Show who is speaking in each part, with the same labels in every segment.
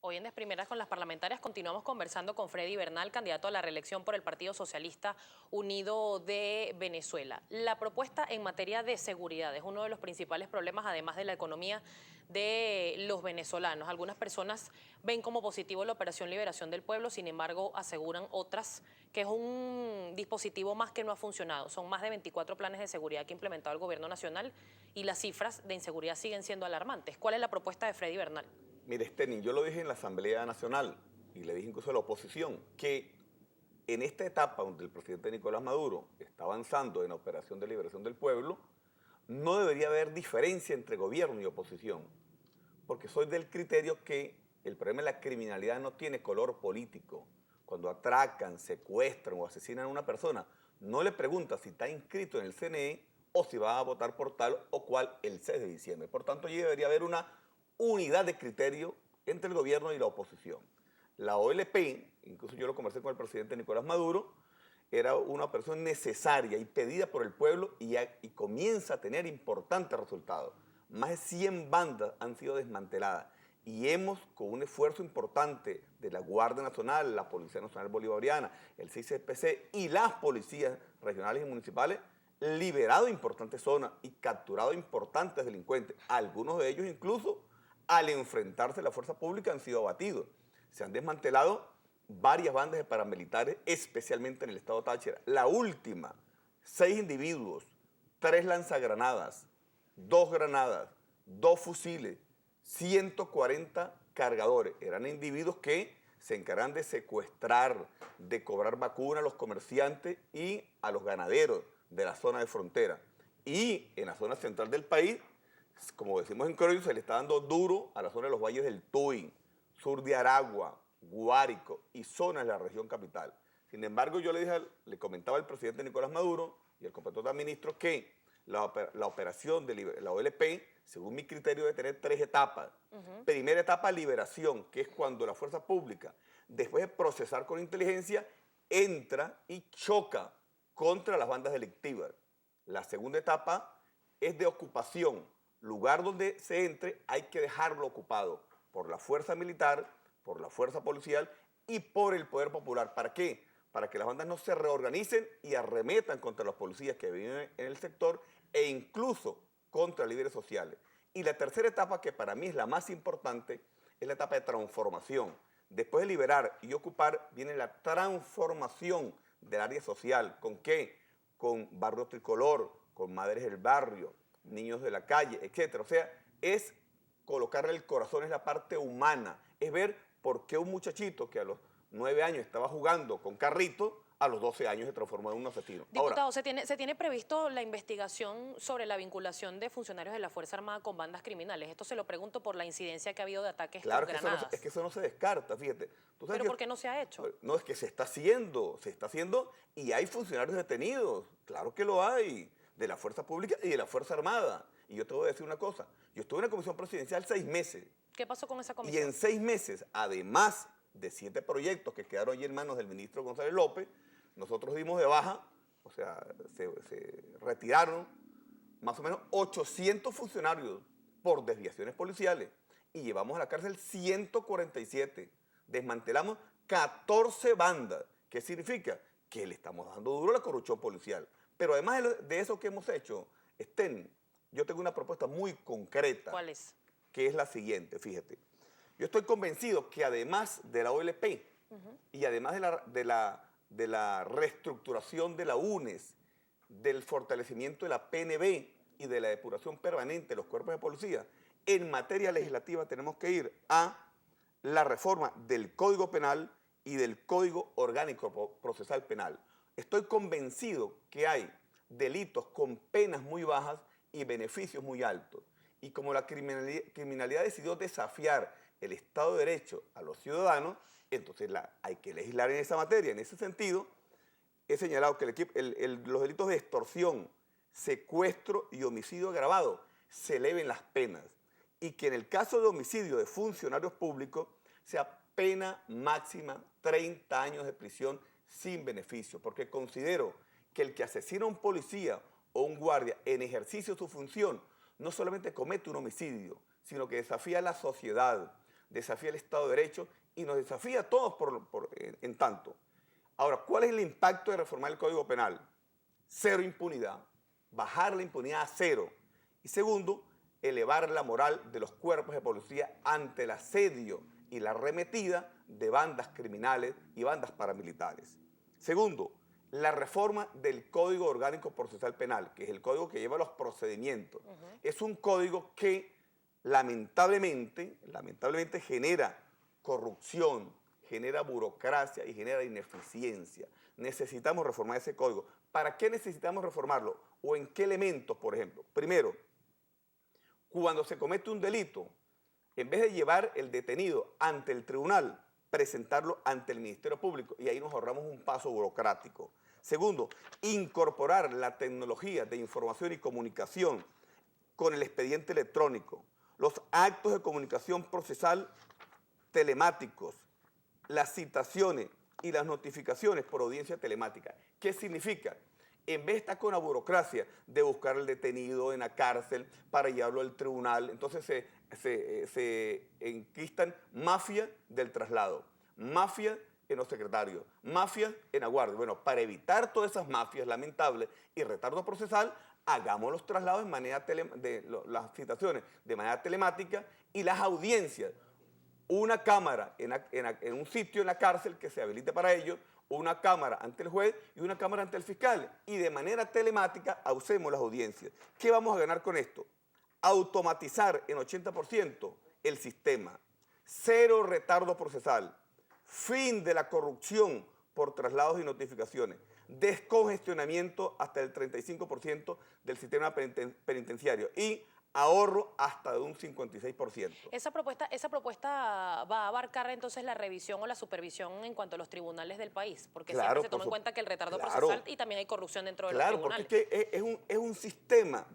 Speaker 1: Hoy en Desprimeras con las parlamentarias continuamos conversando con Freddy Bernal, candidato a la reelección por el Partido Socialista Unido de Venezuela. La propuesta en materia de seguridad es uno de los principales problemas, además de la economía de los venezolanos. Algunas personas ven como positivo la Operación Liberación del Pueblo, sin embargo aseguran otras que es un dispositivo más que no ha funcionado. Son más de 24 planes de seguridad que ha implementado el gobierno nacional y las cifras de inseguridad siguen siendo alarmantes. ¿Cuál es la propuesta de Freddy Bernal?
Speaker 2: Mire, Stenin, yo lo dije en la Asamblea Nacional y le dije incluso a la oposición que en esta etapa donde el presidente Nicolás Maduro está avanzando en la Operación de Liberación del Pueblo, no debería haber diferencia entre gobierno y oposición, porque soy del criterio que el problema de la criminalidad no tiene color político. Cuando atracan, secuestran o asesinan a una persona, no le pregunta si está inscrito en el CNE o si va a votar por tal o cual el 6 de diciembre. Por tanto, allí debería haber una unidad de criterio entre el gobierno y la oposición. La OLP, incluso yo lo conversé con el presidente Nicolás Maduro, era una operación necesaria y pedida por el pueblo y comienza a tener importantes resultados. Más de 100 bandas han sido desmanteladas y hemos, con un esfuerzo importante de la Guardia Nacional, la Policía Nacional Bolivariana, el CICPC y las policías regionales y municipales, liberado importantes zonas y capturado importantes delincuentes. Algunos de ellos incluso, al enfrentarse a la fuerza pública, han sido abatidos. Se han desmantelado varias bandas de paramilitares, especialmente en el estado Táchira. La última, 6 individuos, 3 lanzagranadas, 2 granadas, 2 fusiles, 140 cargadores. Eran individuos que se encargan de secuestrar, de cobrar vacunas a los comerciantes y a los ganaderos de la zona de frontera. Y en la zona central del país, como decimos en criollo, se le está dando duro a la zona de los valles del Tuy, sur de Aragua, Guárico y zonas de la región capital. Sin embargo, yo le comentaba al presidente Nicolás Maduro y al competente ministro que la operación de la OLP, según mi criterio, debe tener 3 etapas. Primera etapa, liberación, que es cuando la fuerza pública, después de procesar con inteligencia, entra y choca contra las bandas delictivas. La segunda etapa es de ocupación. Lugar donde se entre hay que dejarlo ocupado por la fuerza militar, por la fuerza policial y por el poder popular. ¿Para qué? Para que las bandas no se reorganicen y arremetan contra los policías que viven en el sector e incluso contra líderes sociales. Y la tercera etapa, que para mí es la más importante, es la etapa de transformación. Después de liberar y ocupar, viene la transformación del área social. ¿Con qué? Con Barrio Tricolor, con Madres del Barrio, Niños de la Calle, etc. O sea, es colocarle el corazón, es la parte humana, es ver por qué un muchachito que a los 9 años estaba jugando con carrito, a los 12 años se transformó en un asesino.
Speaker 1: Diputado, ¿se tiene previsto la investigación sobre la vinculación de funcionarios de la Fuerza Armada con bandas criminales? Esto se lo pregunto por la incidencia que ha habido de ataques
Speaker 2: claro,
Speaker 1: con granadas.
Speaker 2: es que eso no se descarta, fíjate.
Speaker 1: ¿Pero por qué no se ha hecho?
Speaker 2: No, es que se está haciendo y hay funcionarios detenidos, claro que lo hay, de la Fuerza Pública y de la Fuerza Armada. Y yo te voy a decir una cosa, yo estuve en la Comisión Presidencial 6 meses.
Speaker 1: ¿Qué pasó con esa comisión?
Speaker 2: Y en 6 meses, además de 7 proyectos que quedaron allí en manos del ministro González López, nosotros dimos de baja, o sea, se retiraron más o menos 800 funcionarios por desviaciones policiales y llevamos a la cárcel 147. Desmantelamos 14 bandas. ¿Qué significa? Que le estamos dando duro a la corrupción policial. Pero además de eso que hemos hecho, yo tengo una propuesta muy concreta.
Speaker 1: ¿Cuál es?
Speaker 2: Que es la siguiente, fíjate. Yo estoy convencido que además de la OLP y además de la reestructuración de la UNES, del fortalecimiento de la PNB y de la depuración permanente de los cuerpos de policía, en materia legislativa tenemos que ir a la reforma del Código Penal y del Código Orgánico Procesal Penal. Estoy convencido que hay delitos con penas muy bajas y beneficios muy altos. Y como la criminalidad decidió desafiar el Estado de Derecho a los ciudadanos, entonces hay que legislar en esa materia. En ese sentido, he señalado que los delitos de extorsión, secuestro y homicidio agravado se eleven las penas y que en el caso de homicidio de funcionarios públicos sea pena máxima 30 años de prisión sin beneficio, porque considero que el que asesina a un policía o un guardia en ejercicio de su función no solamente comete un homicidio, sino que desafía a la sociedad, desafía el Estado de Derecho y nos desafía a todos en tanto. Ahora, ¿cuál es el impacto de reformar el Código Penal? Cero impunidad, bajar la impunidad a cero. Y segundo, elevar la moral de los cuerpos de policía ante el asedio y la arremetida de bandas criminales y bandas paramilitares. Segundo, la reforma del Código Orgánico Procesal Penal, que es el código que lleva los procedimientos. Es un código que lamentablemente genera corrupción, genera burocracia y genera ineficiencia. Necesitamos reformar ese código. ¿Para qué necesitamos reformarlo? ¿O en qué elementos, por ejemplo? Primero, cuando se comete un delito, en vez de llevar el detenido ante el tribunal, presentarlo ante el Ministerio Público, y ahí nos ahorramos un paso burocrático. Segundo, incorporar la tecnología de información y comunicación con el expediente electrónico, los actos de comunicación procesal telemáticos, las citaciones y las notificaciones por audiencia telemática. ¿Qué significa? En vez de estar con la burocracia de buscar al detenido en la cárcel para llevarlo al tribunal, entonces se enquistan mafias del traslado, mafias en los secretarios, mafias en aguardia. Bueno, para evitar todas esas mafias lamentables y retardo procesal, hagamos los traslados en manera las citaciones de manera telemática y las audiencias. Una cámara en un sitio en la cárcel que se habilite para ello, una cámara ante el juez y una cámara ante el fiscal. Y de manera telemática usemos las audiencias. ¿Qué vamos a ganar con esto? Automatizar en 80% el sistema. Cero retardo procesal. Fin de la corrupción por traslados y notificaciones. Descongestionamiento hasta el 35% del sistema penitenciario. Y ahorro hasta de un 56%.
Speaker 1: Esa propuesta va a abarcar entonces la revisión o la supervisión en cuanto a los tribunales del país, porque siempre se toma en cuenta que el retardo procesal y también hay corrupción dentro de los tribunales.
Speaker 2: Claro, porque es un sistema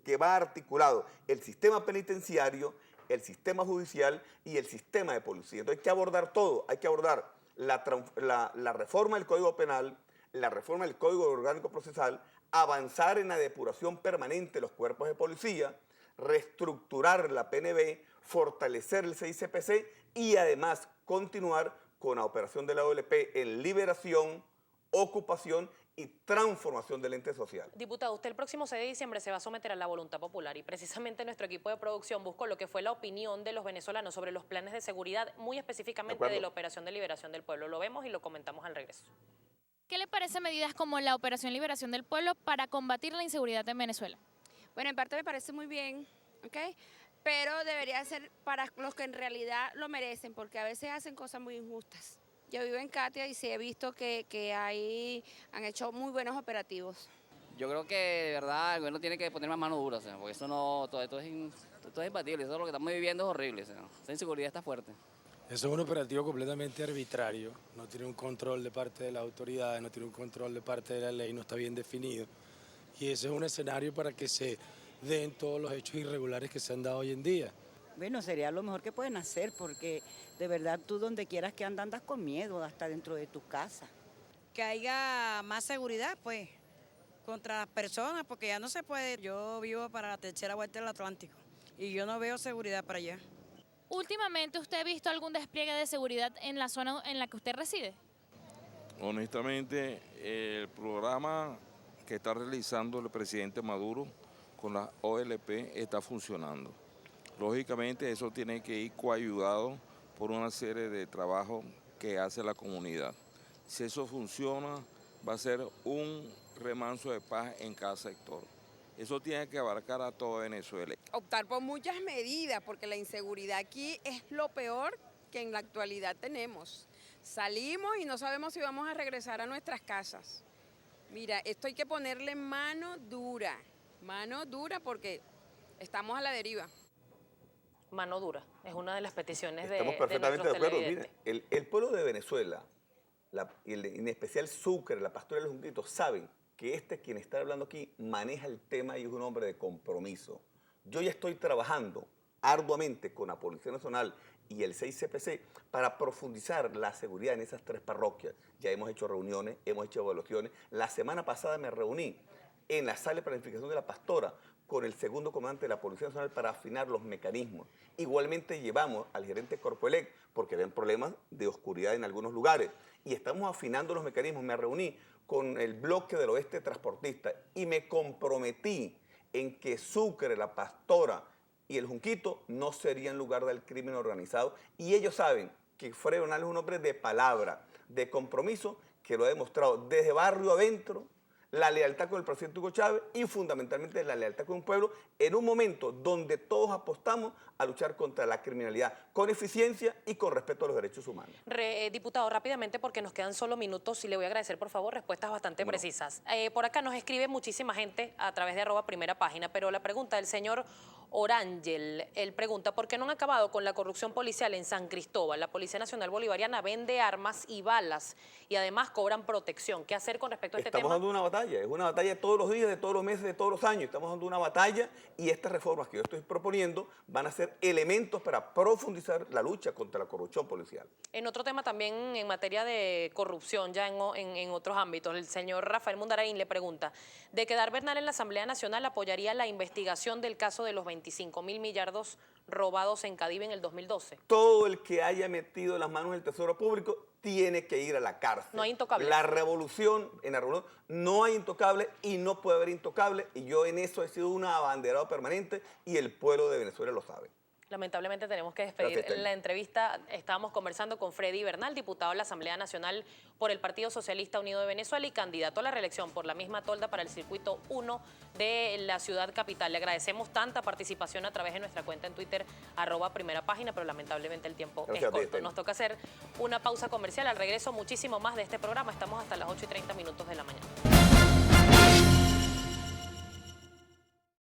Speaker 2: que va articulado el sistema penitenciario, el sistema judicial y el sistema de policía. Entonces hay que abordar todo, hay que abordar la reforma del Código Penal, la reforma del Código Orgánico Procesal, avanzar en la depuración permanente de los cuerpos de policía, reestructurar la PNB, fortalecer el CICPC y además continuar con la operación de la OLP en liberación, ocupación y transformación del ente social.
Speaker 1: Diputado, usted el próximo 6 de diciembre se va a someter a la voluntad popular y precisamente nuestro equipo de producción buscó lo que fue la opinión de los venezolanos sobre los planes de seguridad, muy específicamente de la Operación de Liberación del Pueblo. Lo vemos y lo comentamos al regreso.
Speaker 3: ¿Qué le parece medidas como la Operación Liberación del Pueblo para combatir la inseguridad en Venezuela?
Speaker 4: Bueno, en parte me parece muy bien, ¿ok? Pero debería ser para los que en realidad lo merecen, porque a veces hacen cosas muy injustas. Yo vivo en Katia y sí he visto que ahí han hecho muy buenos operativos.
Speaker 5: Yo creo que de verdad el gobierno tiene que poner más mano dura, o sea, porque eso no, todo esto es imbatible, eso es lo que estamos viviendo es horrible, o sea, esa inseguridad está fuerte.
Speaker 6: Eso es un operativo completamente arbitrario, no tiene un control de parte de las autoridades, no tiene un control de parte de la ley, no está bien definido. Y ese es un escenario para que se den todos los hechos irregulares que se han dado hoy en día.
Speaker 7: Bueno, sería lo mejor que pueden hacer, porque de verdad tú donde quieras que andas con miedo, hasta dentro de tu casa.
Speaker 8: Que haya más seguridad, pues, contra las personas, porque ya no se puede. Yo vivo para la tercera vuelta del Atlántico y yo no veo seguridad para allá.
Speaker 3: Últimamente, ¿usted ha visto algún despliegue de seguridad en la zona en la que usted reside?
Speaker 9: Honestamente, el programa que está realizando el presidente Maduro con la OLP está funcionando. Lógicamente, eso tiene que ir coayudado por una serie de trabajos que hace la comunidad. Si eso funciona, va a ser un remanso de paz en cada sector. Eso tiene que abarcar a toda Venezuela.
Speaker 10: Optar por muchas medidas, porque la inseguridad aquí es lo peor que en la actualidad tenemos. Salimos y no sabemos si vamos a regresar a nuestras casas. Mira, esto hay que ponerle mano dura porque estamos a la deriva.
Speaker 1: Mano dura, es una de las peticiones
Speaker 2: Estamos perfectamente de acuerdo. Mire, el pueblo de Venezuela, en especial Sucre, la Pastora y los Junquitos, saben que quien está hablando aquí maneja el tema y es un hombre de compromiso. Yo ya estoy trabajando arduamente con la Policía Nacional y el CICPC para profundizar la seguridad en esas 3 parroquias. Ya hemos hecho reuniones, hemos hecho evaluaciones. La semana pasada me reuní en la sala de planificación de la Pastora con el segundo comandante de la Policía Nacional para afinar los mecanismos. Igualmente llevamos al gerente Corpoelec porque ven problemas de oscuridad en algunos lugares y estamos afinando los mecanismos. Me reuní con el bloque del oeste transportista y me comprometí en que Sucre, La Pastora y el Junquito no serían lugar del crimen organizado y ellos saben que Freddy Bernal es un hombre de palabra, de compromiso, que lo ha demostrado desde barrio adentro, la lealtad con el presidente Hugo Chávez y fundamentalmente la lealtad con un pueblo en un momento donde todos apostamos a luchar contra la criminalidad con eficiencia y con respeto a los derechos humanos.
Speaker 1: Diputado, rápidamente porque nos quedan solo minutos y le voy a agradecer por favor respuestas bastante precisas. Por acá nos escribe muchísima gente a través de @primerapágina, pero la pregunta del señor Orangel, él pregunta, ¿por qué no han acabado con la corrupción policial en San Cristóbal? La Policía Nacional Bolivariana vende armas y balas y además cobran protección. ¿Qué hacer con respecto a este tema?
Speaker 2: Estamos dando una batalla, es una batalla de todos los días, de todos los meses, de todos los años. Estamos dando una batalla y estas reformas que yo estoy proponiendo van a ser elementos para profundizar la lucha contra la corrupción policial.
Speaker 1: En otro tema también en materia de corrupción, ya en otros ámbitos, el señor Rafael Mundaraín le pregunta, de quedar Bernal en la Asamblea Nacional, ¿apoyaría la investigación del caso de los 25.000 millardos robados en Cadive en el 2012?
Speaker 2: Todo el que haya metido las manos en el Tesoro Público tiene que ir a la cárcel.
Speaker 1: No hay intocable.
Speaker 2: En la revolución no hay intocable y no puede haber intocable y yo en eso he sido un abanderado permanente y el pueblo de Venezuela lo sabe.
Speaker 1: Lamentablemente tenemos que despedir la entrevista. Estábamos conversando con Freddy Bernal, diputado de la Asamblea Nacional por el Partido Socialista Unido de Venezuela y candidato a la reelección por la misma tolda para el circuito 1 de la ciudad capital. Le agradecemos tanta participación a través de nuestra cuenta en Twitter, @primerapágina, pero lamentablemente el tiempo es corto. Nos toca hacer una pausa comercial. Al regreso, muchísimo más de este programa. Estamos hasta las 8:30 de la mañana.